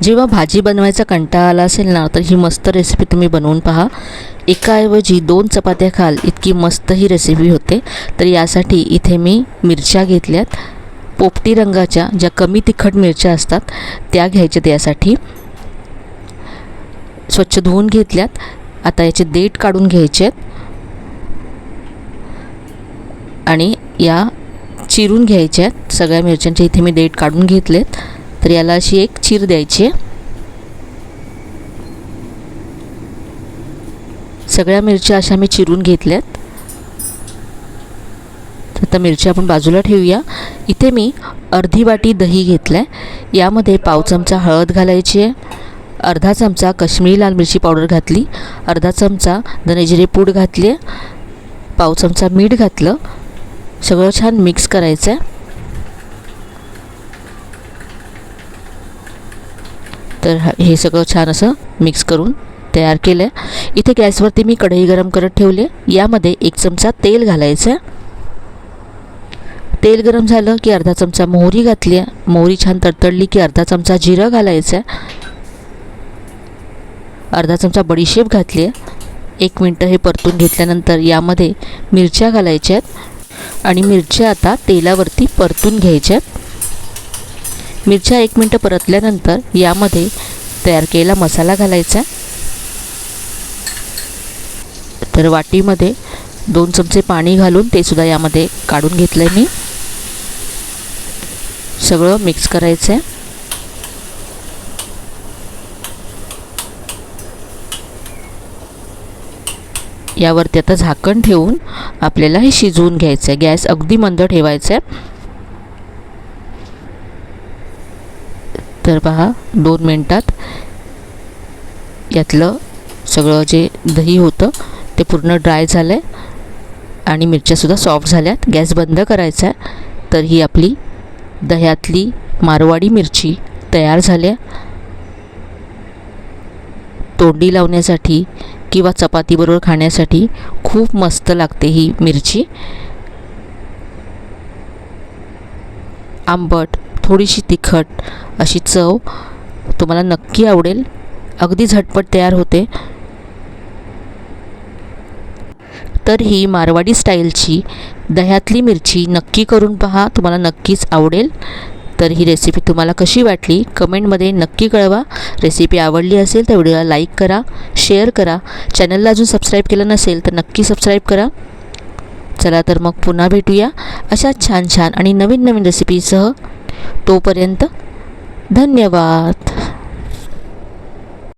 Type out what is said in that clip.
जेव्हा भाजी बनवायचा कंटाळा आला असेल ना, तर ही मस्त रेसिपी तुम्ही बनवून पहा. एकाऐवजी 2 चपात्या खाल इतकी मस्त ही रेसिपी होते. तर यासाठी इथे मी मिरच्या घेतल्यात. पोपटी रंगाच्या ज्या कमी तिखट मिरच्या असतात त्या घ्यायच्यात. यासाठी स्वच्छ धुवून घेतल्यात. आता याचे देठ काढून घ्यायचे आहेत आणि या चिरून घ्यायच्या आहेत. सगळ्या मिरच्यांचे इथे मी देठ काढून घेतलेत. तर याला अशी एक चीर द्यायची आहे. सगळ्या मिरच्या अशा मी चिरून घेतल्यात. आता मिरच्या आपण बाजूला ठेवूया. इथे मी अर्धी वाटी दही घेतलं आहे. यामध्ये पाव चमचा हळद घालायची आहे, अर्धा चमचा काश्मीरी लाल मिरची पावडर घातली, अर्धा चमचा धनेजिरे पूड घातली, पाव चमचा मीठ घातलं. सगळं छान मिक्स करायचं आहे. तर हे सगळं छान असं मिक्स करून तयार केलं आहे. इथे गॅसवरती मी कढई गरम करत ठेवले. यामध्ये 1 चमचा तेल घालायचं आहे. तेल गरम झालं की अर्धा चमचा मोहरी घातली आहे. मोहरी छान तडतडली की अर्धा चमचा जिरं घालायचं आहे, अर्धा चमचा बडीशेप घातली आहे. 1 मिनटं हे परतून घेतल्यानंतर यामध्ये मिरच्या घालायच्या आहेत आणि मिरच्या आता तेलावरती परतून घ्यायच्या आहेत. मिरच्या 1 मिनटं परतल्यानंतर यामध्ये तयार केलेला मसाला घालायचा आहे. तर वाटीमध्ये 2 चमचे पाणी घालून ते सुद्धा यामध्ये काढून घेतलं आहे मी. सगळं मिक्स करायचं आहे. यावरती आता झाकण ठेवून आपल्याला हे शिजवून घ्यायचं आहे. गॅस अगदी मंद ठेवायचा आहे. तर पहा 2 मिनटात यातलं सगळं जे दही होतं ते पूर्ण ड्राय झालं आहे आणि मिरच्यासुद्धा सॉफ्ट झाल्यात. गॅस बंद करायचा आहे. तर ही आपली दह्यातली मारवाडी मिरची तयार झाली आहे. तोंडी लावण्यासाठी किंवा चपातीबरोबर खाण्यासाठी खूप मस्त लागते ही मिरची. आंबट, थोडीशी तिखट अशी चव तुम्हाला नक्की आवडेल. अगदी झटपट तयार होते. तर ही मारवाडी स्टाईलची दह्यातली मिरची नक्की करून पहा, तुम्हाला नक्कीच आवडेल. तर ही रेसिपी तुम्हाला कशी वाटली कमेंटमध्ये नक्की कळवा. रेसिपी आवडली असेल तर व्हिडिओला लाईक करा, शेअर करा. चॅनलला अजून सबस्क्राईब केलं नसेल तर नक्की सबस्क्राईब करा. चला तर मग पुन्हा भेटूया अशा छान छान आणि नवीन नवीन रेसिपीसह. तोपर्यंत धन्यवाद.